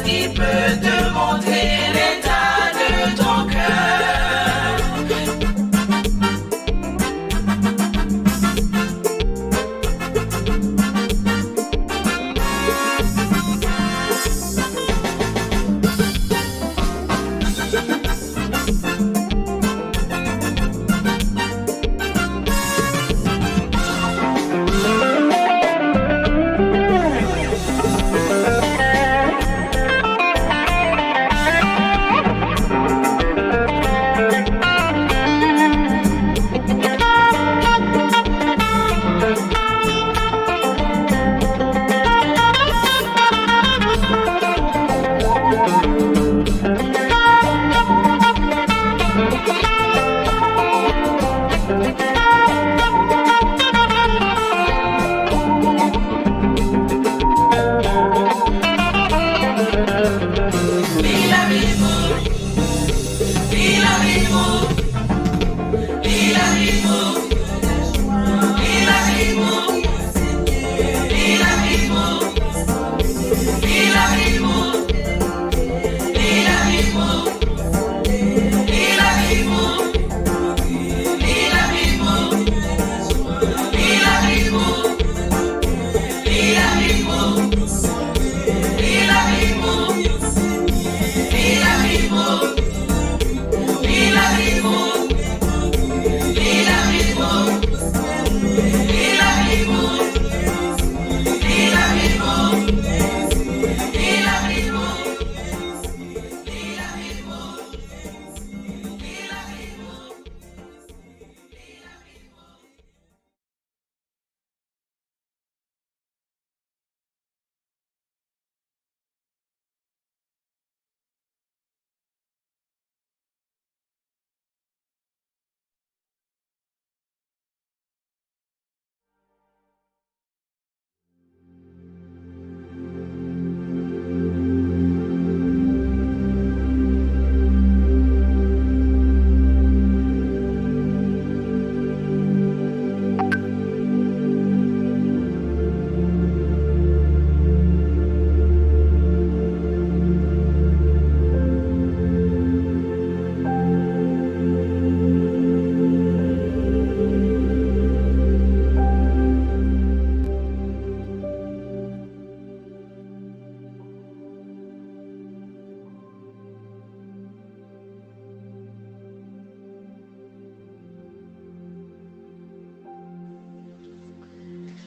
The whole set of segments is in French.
ce qui peut te montrer l'état de ton cœur.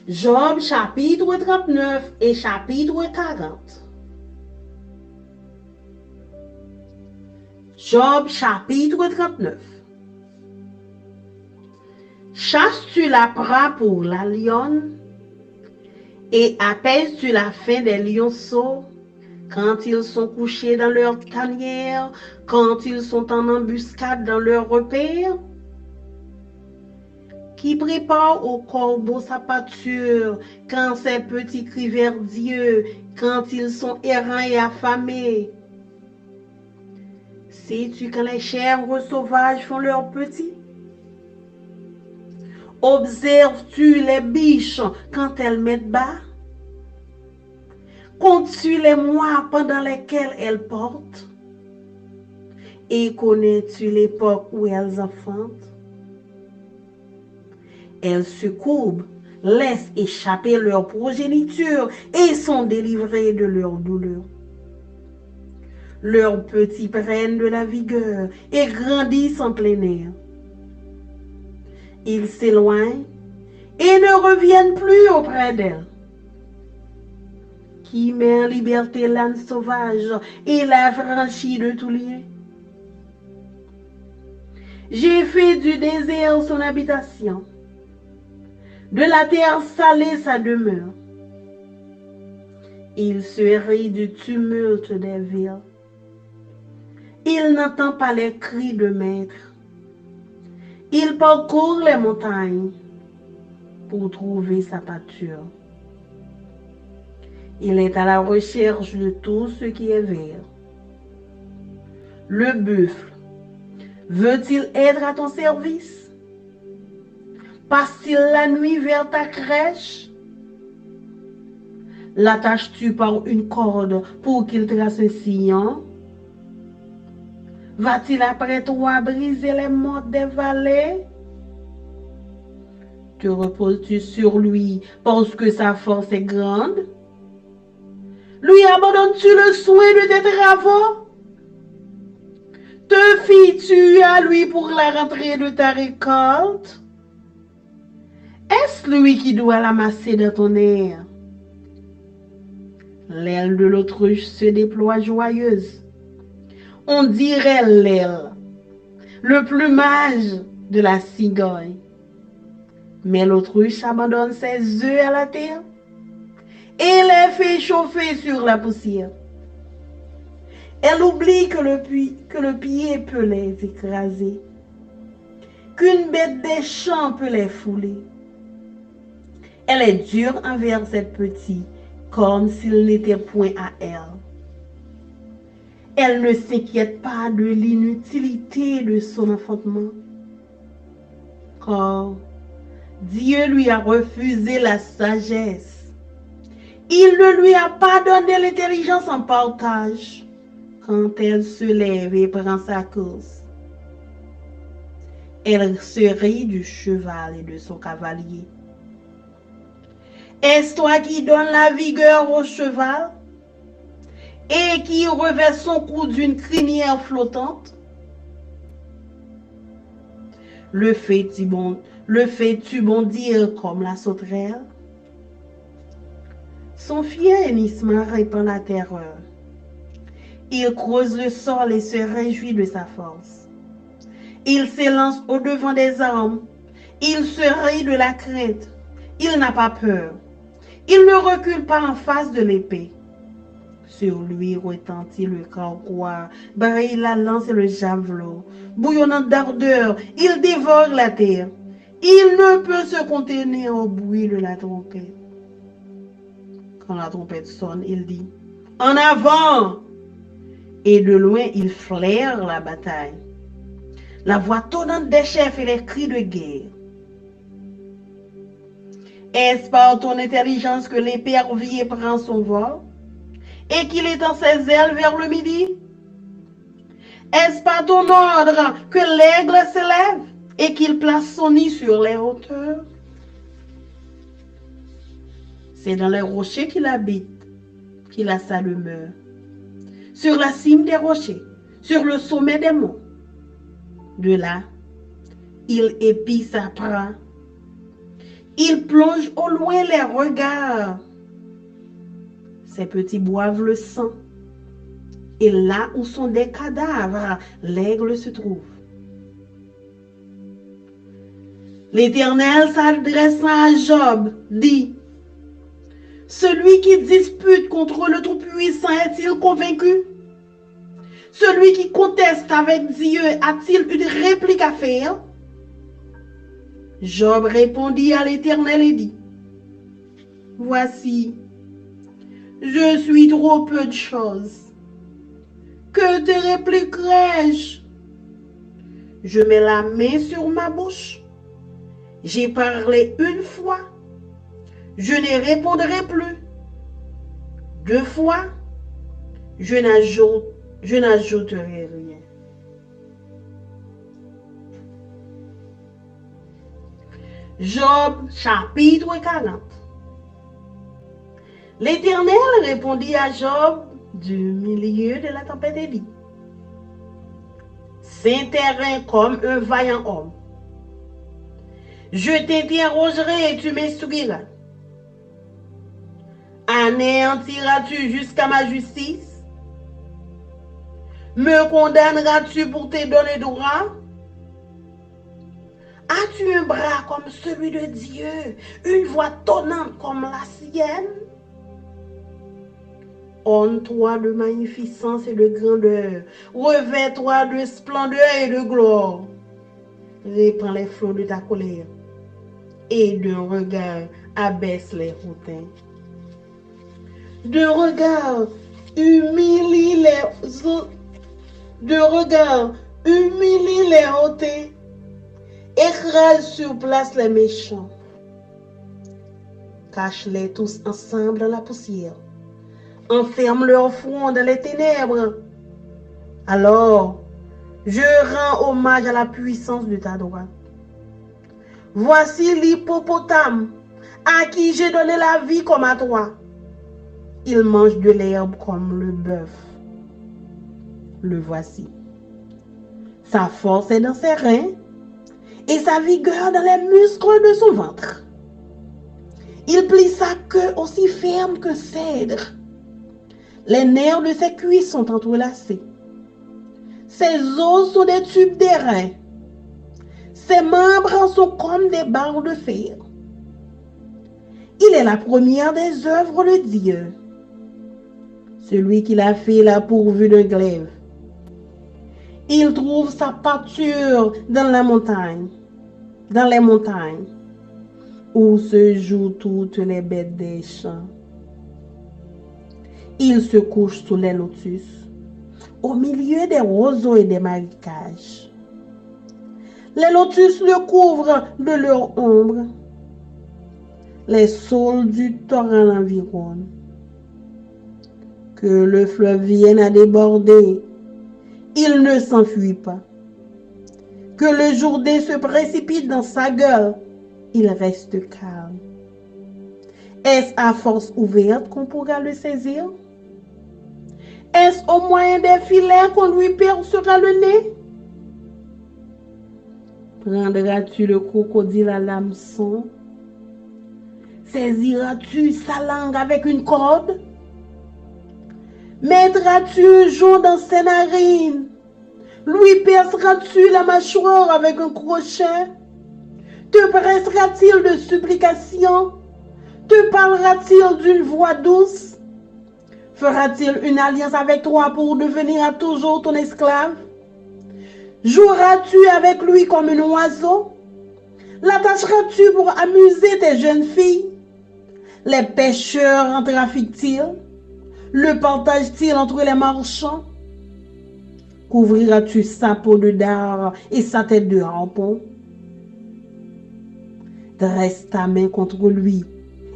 Job chapitre 39 et chapitre 40. Job chapitre 39. Chasses-tu la proie pour la lionne et apaises-tu la faim des lionceaux quand ils sont couchés dans leur tanière, quand ils sont en embuscade dans leur repère? Qui prépare au corbeau sa pâture quand ses petits crient vers Dieu, quand ils sont errants et affamés? Sais-tu quand les chèvres sauvages font leurs petits? Observes-tu les biches quand elles mettent bas? Comptes-tu les mois pendant lesquels elles portent? Et connais-tu l'époque où elles enfantent? Elles se courbent, laissent échapper leur progéniture et sont délivrées de leur douleur. Leurs petits prennent de la vigueur et grandissent en plein air. Ils s'éloignent et ne reviennent plus auprès d'elles. Qui met en liberté l'âne sauvage et l'affranchit de tout lien? J'ai fait du désert son habitation, de la terre salée sa demeure. Il se rit du tumulte des villes. Il n'entend pas les cris de maître. Il parcourt les montagnes pour trouver sa pâture. Il est à la recherche de tout ce qui est vert. Le buffle veut-il être à ton service? Passe-t-il la nuit vers ta crèche? L'attaches-tu par une corde pour qu'il trace un sillon? Va-t-il après toi briser les mottes des vallées? Te reposes-tu sur lui parce que sa force est grande? Lui abandonnes-tu le soin de tes travaux? Te fies-tu à lui pour la rentrée de ta récolte? Est-ce lui qui doit l'amasser dans ton air? L'aile de l'autruche se déploie joyeuse. On dirait l'aile, le plumage de la cigogne. Mais l'autruche abandonne ses œufs à la terre et les fait chauffer sur la poussière. Elle oublie que le pied peut les écraser, qu'une bête des champs peut les fouler. Elle est dure envers cette petite, comme s'il n'était point à elle. Elle ne s'inquiète pas de l'inutilité de son enfantement, car Dieu lui a refusé la sagesse. Il ne lui a pas donné l'intelligence en partage quand elle se lève et prend sa course. Elle se rit du cheval et de son cavalier. Est-ce toi qui donnes la vigueur au cheval et qui revêt son cou d'une crinière flottante? Le fais-tu bondir comme la sauterelle? Son fier hennissement répand la terreur. Il creuse le sol et se réjouit de sa force. Il s'élance au-devant des armes. Il se rit de la crainte. Il n'a pas peur. Il ne recule pas en face de l'épée. Sur lui retentit le carquois, brille la lance et le javelot. Bouillonnant d'ardeur, il dévore la terre. Il ne peut se contenir au bruit de la trompette. Quand la trompette sonne, il dit « En avant !» Et de loin, il flaire la bataille. La voix tonnante des chefs et les cris de guerre. Est-ce par ton intelligence que l'épervier prend son vol et qu'il étend ses ailes vers le midi? Est-ce par ton ordre que l'aigle s'élève et qu'il place son nid sur les hauteurs? C'est dans les rochers qu'il habite, qu'il a sa demeure. Sur la cime des rochers, sur le sommet des monts. De là, il épie sa proie. Il plonge au loin les regards. Ses petits boivent le sang. Et là où sont des cadavres, l'aigle se trouve. L'Éternel s'adressant à Job dit: celui qui dispute contre le Tout-Puissant est-il convaincu? Celui qui conteste avec Dieu a-t-il une réplique à faire? Job répondit à l'Éternel et dit: voici, je suis trop peu de choses. Que te répliquerai-je? Je mets la main sur ma bouche. J'ai parlé une fois. Je ne répondrai plus. 2 fois, je n'ajouterai rien. Job, chapitre 40. L'Éternel répondit à Job du milieu de la tempête et dit: saint terrain comme un vaillant homme. Je t'interrogerai et tu m'instruiras. Anéantiras-tu jusqu'à ma justice? Me condamneras-tu pour tes données droit? As-tu un bras comme celui de Dieu, une voix tonnante comme la sienne? Orne-toi de magnificence et de grandeur, revêt-toi de splendeur et de gloire. Répands les flots de ta colère et d'un regard abaisse les hautains. De regard humilie les hautains, écrase sur place les méchants. cache-les tous ensemble dans la poussière. Enferme leur front dans les ténèbres. Alors, je rends hommage à la puissance de ta droite. Voici l'hippopotame à qui j'ai donné la vie comme à toi. Il mange de l'herbe comme le bœuf. Le voici. Sa force est dans ses reins et sa vigueur dans les muscles de son ventre. Il plie sa queue aussi ferme que cèdre. Les nerfs de ses cuisses sont entrelacés. Ses os sont des tubes d'airain. Ses membres sont comme des barres de fer. Il est la première des œuvres de Dieu. Celui qui l'a fait l'a pourvu de glaive. Il trouve sa pâture dans les montagnes, où se jouent toutes les bêtes des champs. Il se couche sous les lotus, au milieu des roseaux et des marécages. Les lotus le couvrent de leur ombre. Les saules du torrent l'environnent. Que le fleuve vienne à déborder, il ne s'enfuit pas. Que le Jourdain se précipite dans sa gueule, il reste calme. Est-ce à force ouverte qu'on pourra le saisir? Est-ce au moyen des filets qu'on lui percera le nez? Prendras-tu le crocodile à l'hameçon? Saisiras-tu sa langue avec une corde? Mettras-tu un jonc dans ses narines? Lui perceras-tu la mâchoire avec un crochet? Te pressera-t-il de supplications? Te parlera-t-il d'une voix douce? Fera-t-il une alliance avec toi pour devenir à toujours ton esclave? Joueras-tu avec lui comme un oiseau? L'attacheras-tu pour amuser tes jeunes filles? Les pêcheurs en trafiquent-ils? Le partagent-ils entre les marchands? Couvriras-tu sa peau de dard et sa tête de harpon? Dresse ta main contre lui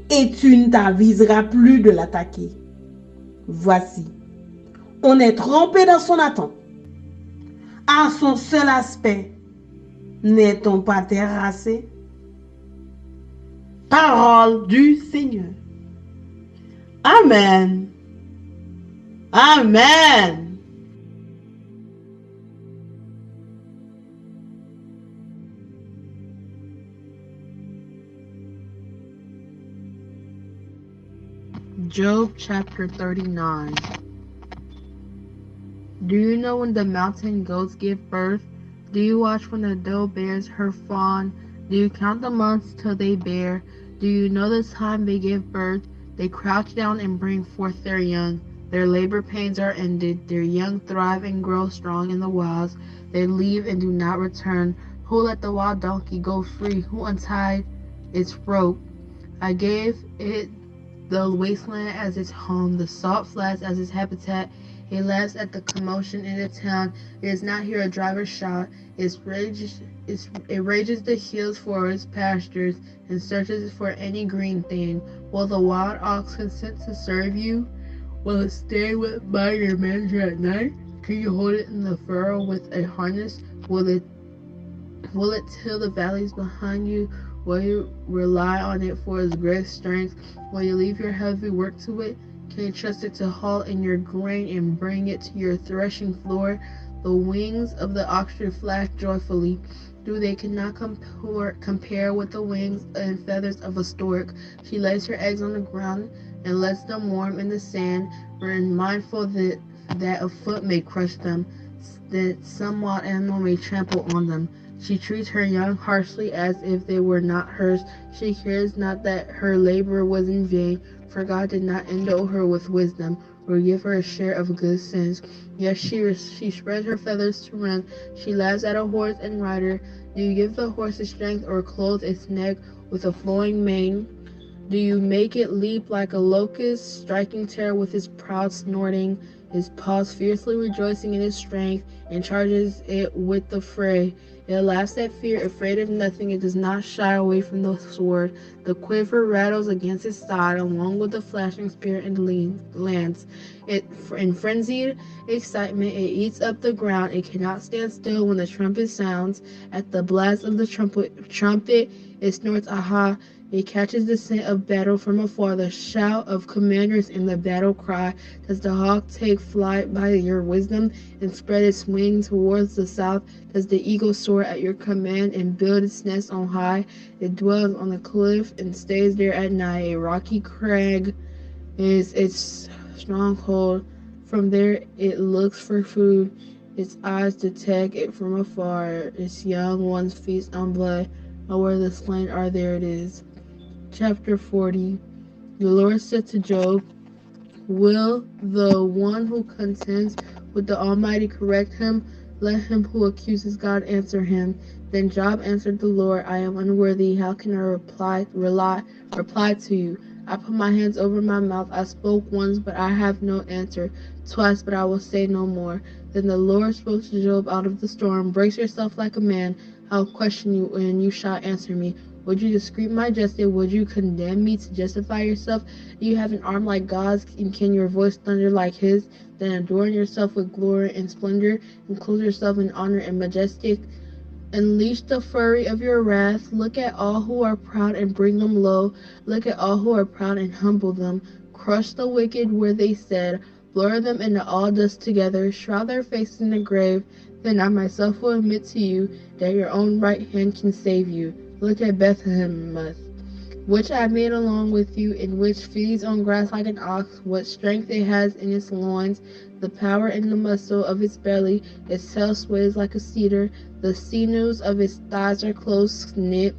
et tu ne t'aviseras plus de l'attaquer. Voici, on est trempé dans son attente. À son seul aspect, n'est-on pas terrassé? Parole du Seigneur. Amen. Amen. Job chapter 39. Do you know when the mountain goats give birth? Do you watch when the doe bears her fawn? Do you count the months till they bear? Do you know the time they give birth? They crouch down and bring forth their young. Their labor pains are ended. Their young thrive and grow strong in the wilds. They leave and do not return. Who let the wild donkey go free? Who untied its rope? I gave it the wasteland as its home, the salt flats as its habitat. It laughs at the commotion in the town. It does not hear a driver's shout. It rages the hills for its pastures and searches for any green thing. Will the wild ox consent to serve you? Will it stay by your manger at night? Can you hold it in the furrow with a harness? Will it till the valleys behind you? Will you rely on it for its great strength? Will you leave your heavy work to it? Can you trust it to haul in your grain and bring it to your threshing floor? The wings of the ostrich flash joyfully. Do they cannot compare with the wings and feathers of a stork? She lays her eggs on the ground and lets them warm in the sand, mindful that a foot may crush them, that some wild animal may trample on them. She treats her young harshly as if they were not hers. She cares not that her labor was in vain, for God did not endow her with wisdom, or give her a share of good sense. Yes, she spreads her feathers to run. She laughs at a horse and rider. Do you give the horse its strength, or clothe its neck with a flowing mane? Do you make it leap like a locust, striking terror with its proud snorting? His paws fiercely rejoicing in his strength, and charges it with the fray. It laughs at fear, afraid of nothing. It does not shy away from the sword. The quiver rattles against its side, along with the flashing spear and lance. In frenzied excitement, it eats up the ground. It cannot stand still when the trumpet sounds. At the blast of the trumpet, it snorts, aha! It catches the scent of battle from afar, the shout of commanders and the battle cry. Does the hawk take flight by your wisdom and spread its wings towards the south? Does the eagle soar at your command and build its nest on high? It dwells on the cliff and stays there at night. A rocky crag is its stronghold. From there it looks for food. Its eyes detect it from afar. Its young ones feast on blood. Oh, where the slain are, there it is. Chapter 40. The Lord said to Job, will the one who contends with the Almighty correct him? Let him who accuses God answer him. Then Job answered the Lord, I am unworthy. How can I reply to you? I put my hands over my mouth. I spoke once, but I have no answer. Twice, but I will say no more. Then the Lord spoke to Job out of the storm. Brace yourself like a man. I'll question you, and you shall answer me. Would you discreet my justice? Would you condemn me to justify yourself? Do you have an arm like God's, and can your voice thunder like his? Then adorn yourself with glory and splendor, and clothe yourself in honor and majestic. Unleash the fury of your wrath. Look at all who are proud and bring them low. Look at all who are proud and humble them. Crush the wicked where they said. Blur them into all dust together. Shroud their faces in the grave. Then I myself will admit to you that your own right hand can save you. Look at Bethlehem, which I made along with you, in which feeds on grass like an ox, what strength it has in its loins, the power in the muscle of its belly, its tail sways like a cedar, the sinews of its thighs are close knit,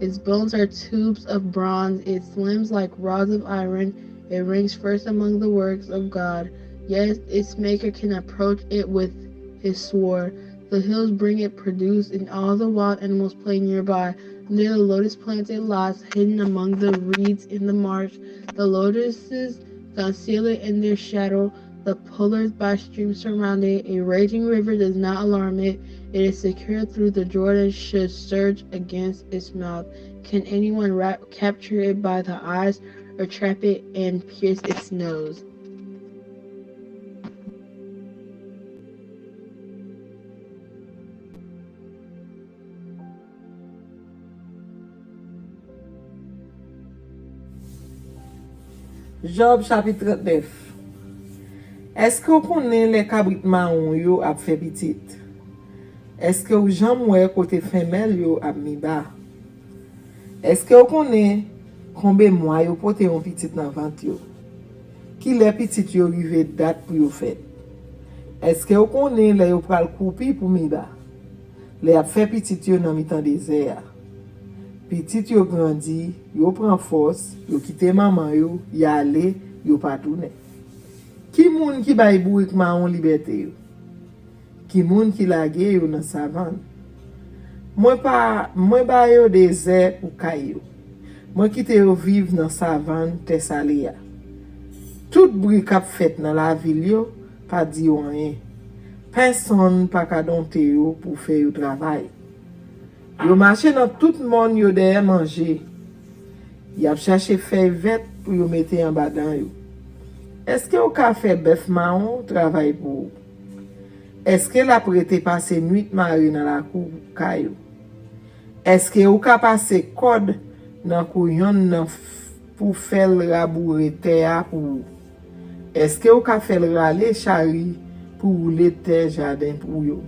its bones are tubes of bronze, its limbs like rods of iron. It ranks first among the works of God. Yes, its maker can approach it with his sword. The hills bring it produce, and all the wild animals play nearby. Near the lotus plants it lies, hidden among the reeds in the marsh. The lotuses conceal it in their shadow. The pollers by streams surround it. A raging river does not alarm it. It is secure through the Jordan should surge against its mouth. Can anyone capture it by the eyes, or trap it and pierce its nose? Job chapitre 39. Est-ce que vous connaissez les cabrit marron yo ap fait petit? Est-ce que vous jamais côté femelle yo ap mi bas? Est-ce que vous connaissez combien mois yo pote un petit dans ventre yo? Qui les petit yo rive date pour yo fait? Est-ce que vous connaissez les yo pral couper pour mi bas? Les ap fait petit yo dans mi-temps désert. Petit yo grandi, yo prend force, yo quitte maman yo, y aller, yo pas tourner. Qui moun qui bay bourik maron liberté yo? Qui moun qui lage yo dans savane? Moi ba yo désert ou kay yo. Moi quitte yo vivre dans savane Tessalia. Tout bruit k'ap fait dans la ville yo, pas di yo rien. Personne pas ka dompter yo pour faire yo travail. Yo marché dans tout le monde yo derrière manger. Y a cherché feuille verte pour yo mettre en bas dans yo. Est-ce que vous ka fait bœuf marron travail pour? Est-ce que la prêté passer nuit marée dans la cour kayo? Est-ce que vous ka passer code dans couillon pour faire rabourer terre pour? Est-ce que vous ka faire râler chari pour rouler terre jardin pour yo?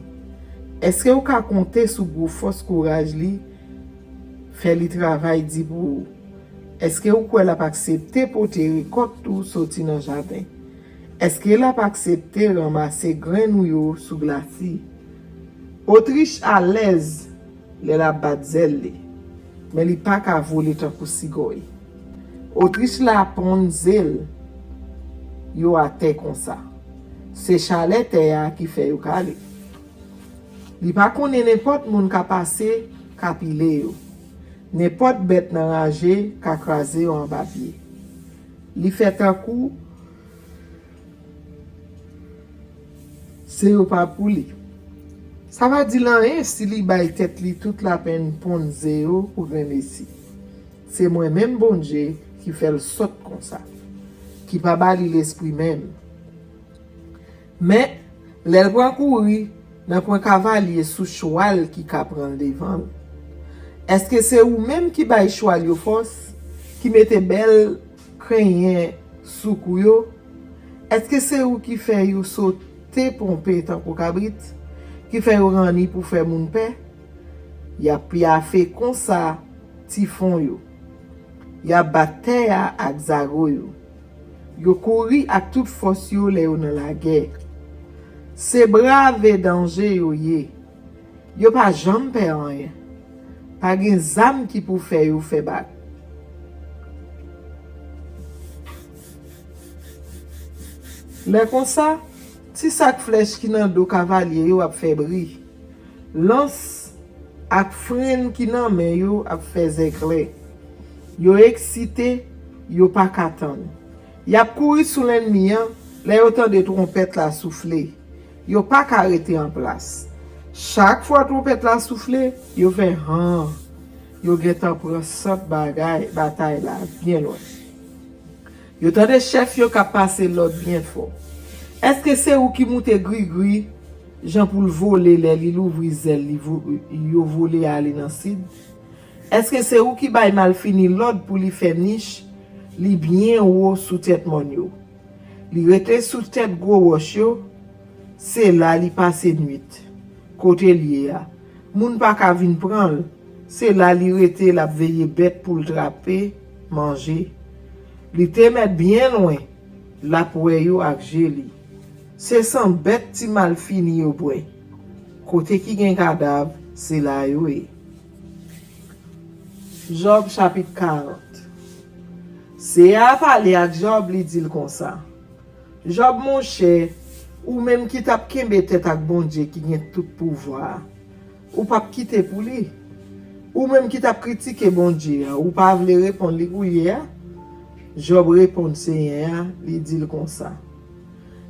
Est-ce que vous ka compter sur gros force courage li faire li travail di pour? Est-ce que vous pouvez la pas accepter pour te récolte tout sorti dans jardin? Est-ce que la pas accepter ramasser grain ou yo sous glacis? Autriche à l'aise le la batzel li, mais li pas ka voler tant pour sigoy. Autriche la prend zel yo à terre comme ça. C'est chalet terre qui fait yo calé. Li pa konnen n'importe moun ka passe ka pile yo. N'importe bête nan rage ka krasé yo en papier. Li fait un coup c'est yo pas pour lui. Ça va dire rien si li bay tête li toute la peine pour zéro pour ici. C'est moi-même bon Dieu qui fait le saut comme ça, qui pas bali l'esprit même. Mais l'elle prend courir dans point cavalier sous cheval qui ka prend devant. Est-ce que c'est ou même qui bay cheval yo force, qui mette belle crayon sous cou yo? Est-ce que c'est ou qui fait yo sauter pomper tant pour cabrit, qui fait yo rani pour faire moun paix? Y a fait comme ça tifon yo. Y a bataille ak zago yo. Yo couri ak toute force yo le yo dans la guerre. C'est brave danger yo ye. Yo pas jamais peur rien. Pas gen zam qui pou faire yo fait bac. Le comme ça, ti sac flèche qui nan do cavalier yo ap fait bri. Lance ak frein qui nan men yo ap fait éclair. Yo excité, yo pas katan. Y ap couru sous l'ennemi, les autant de trompette la souffler. Yo pas arrêté en place. Chaque fois trompette la souffler, yo fait han. Yo getan pour sorte bataille là bien loin. Yo tande chef yo ka passer l'autre bien fort. Est-ce que c'est ou qui monte gris Jean pour le voler les li l'ouvri zel yo voler aller dans sid? Est-ce que c'est ou qui bay mal fini l'autre pour li faire niche, li bien haut sous tête mon yo? Li rete sous tête gros roche yo, c'est là li passe nuit. Côté lié a. Moun pa ka vin prendre, c'est là li rete la veiller bête pour le trapper, manger. Li te met bien loin, la poué yo ak jeli. C'est sans bête ti mal fini yo poué. Côté qui gen cadavre, c'est là yo e. Job chapitre 40. C'est à parler avec Job li dit comme ça. Job mon cher, ou même qui t'a kembe tête ak bon Dieu qui gen tout pouvoir, ou pas quitter pour lui. Ou même qui t'a critiqué bon Dieu, ou pas vle répondre li gouye. Job répond Seigneur, li dit comme ça.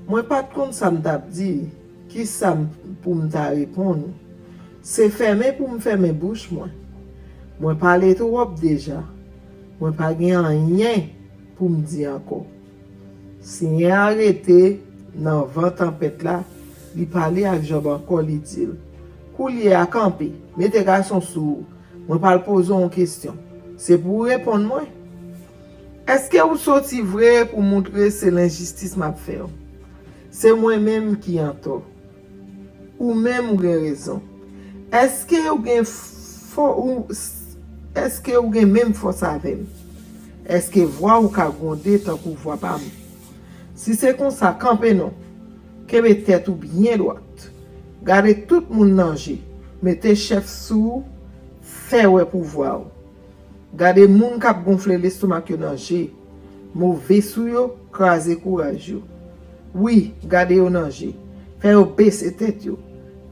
Moi pas comme ça m't'a dit, qui ça pour m'ta répondre. C'est fermé pour me fermer bouche moi. Moi parler trop déjà. Moi pas gen rien pour me dire encore. Si arrêté dans 20 tempête là, li parler avec Job encore li dit. Koulier à camper, mettez garçon sous. Moi pas poser une question. C'est pour répondre moi. Est-ce que vous sorti vrai pour montrer c'est l'injustice m'a fait? C'est moi-même qui en tort. Ou même ou gen raison. Est-ce que vous gen est-ce que vous gen même force avec? Est-ce que voix ou ka gonde tant qu'on voit pas? Si c'est comme ça camper non. Kebe tête ou bien droite. Gardez tout moun danger. Mettez chef sous fait ouais pour voir. Gardez moun k'ap gonfler l'estomac yo danger. Mauvais sou yo, craser courage yo. Oui, gardez yo danger. Fait yo baisser tête yo.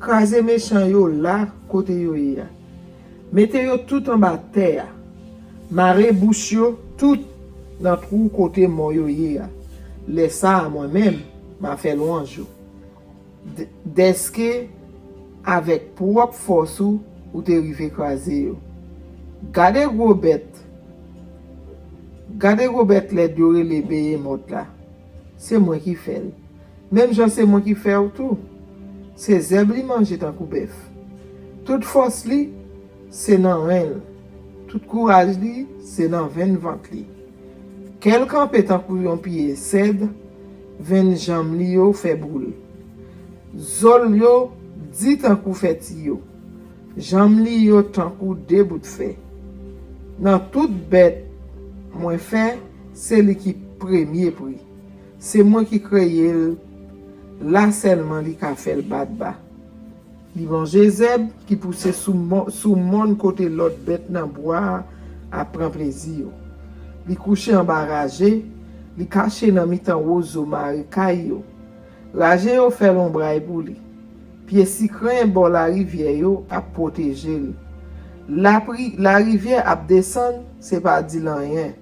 Craser méchant yo là côté yo ya. Mettez yo tout en bas terre. Maré bouche yo tout dans trou côté mon yo ya. Laisse ça à moi-même, m'a fait louange yo. Deske avec propre force ou te rive craser yo. Gardez gros bête les deux les behemoth là. C'est moi qui fais. Même j'en c'est moi qui fais tout. C'est zèbre li manger tant kou bœuf. Toute force li c'est dans rein. Tout courage li c'est dans 20 ventre li. Quel campé tant kou yon pied cède 20 jambes li yo fait boule. Zol yo dit tant kou fait yo. Jambes li yo tant kou deux bout de fait. Dans toute bête moi fait c'est lui qui premier prix. C'est moi qui créé là seulement li ka fait le bas. Li bon Jézeb qui poussait sous mon côté l'autre bête dans bois à prendre plaisir. Li couché en barragé, li caché dans mitan ozo marikay yo. Ragé yo fait l'ombraille pour lui. Pied si craint bon la rivière yo a protéger. La rivière a descend, c'est pas dit rien.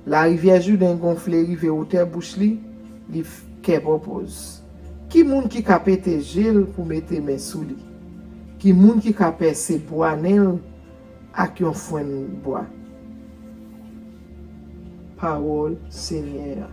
La rivière joue d'un gonflé rive au terre bouche li, li ke propose. Qui moun qui ka pété gel pour mettre mes sous lui? Qui moun qui ka percé bois nel ak yon fwen bois? Parole Seigneur.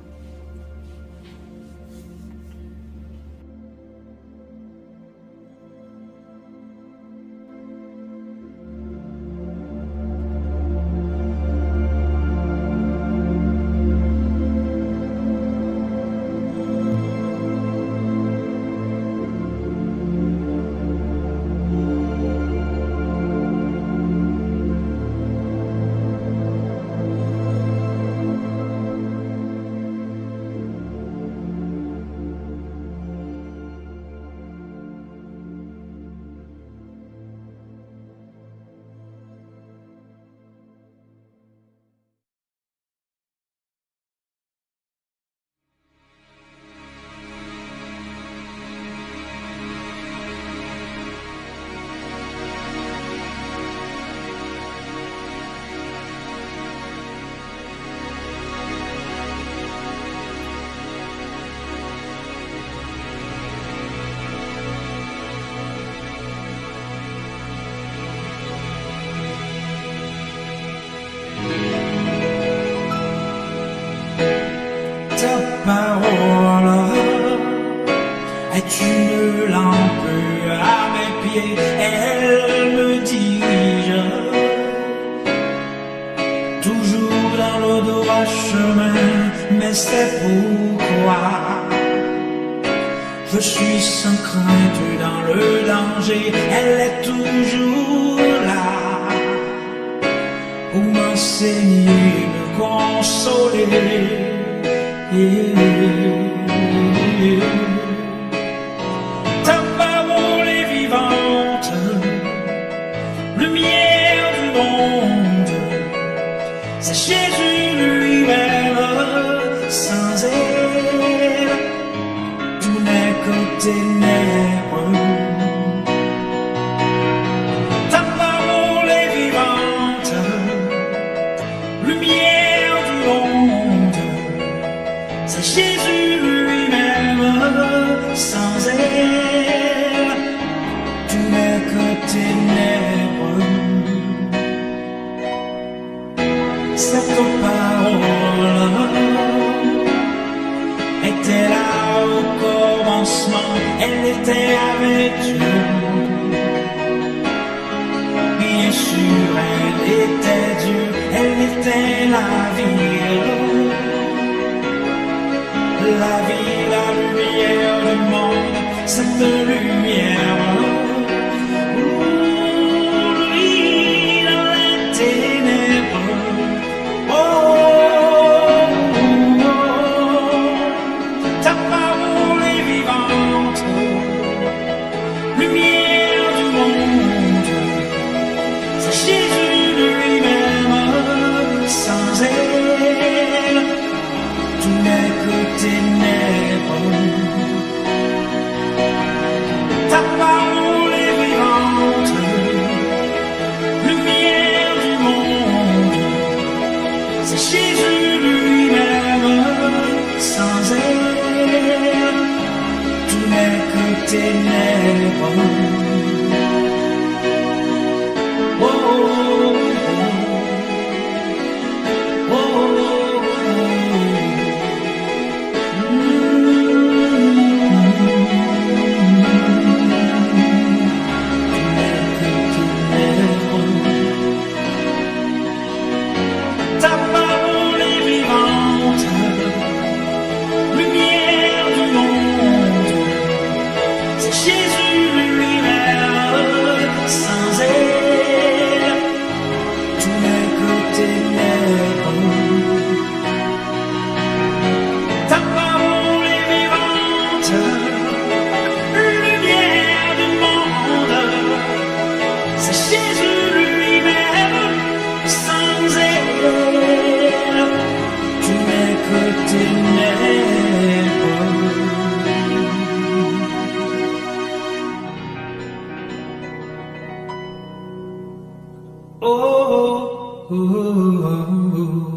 Ta parole est une lampe à mes pieds, elle me dirige toujours dans le droit chemin, mais c'est pourquoi je suis sans crainte dans le danger, elle est toujours là pour m'enseigner, me consoler. Ta parole est vivante, lumière du monde, c'est Jésus lui-même, sans elle, tout n'est que ténèbres. Ta parole est vivante, lumière du monde, c'est Jésus lui-même, sans elle, tout n'est que ténèbres. Cette parole était là au commencement, elle était avec Dieu. Bien sûr, elle était Dieu, elle était la vie. La vie, la lumière du monde, cette lumière, oui, dans les ténèbres, ta parole est vivante, lumière du monde, c'est Jésus lui-même, sans elle, tout n'est que ténèbres. Ta parole est vivante, lumière du monde, c'est Jésus lui-même, sans elle, tout n'est que ténèbres. Oh, oh, oh, oh, oh. Ta parole est vivante, lumière du monde, c'est Jésus lui-même, sans elle, tout n'est que ténèbres. Ta parole est vivante, lumière du monde, c'est Jésus lui-même, sans elle, tout n'est que ténèbres. Oh, oh, oh, oh, oh.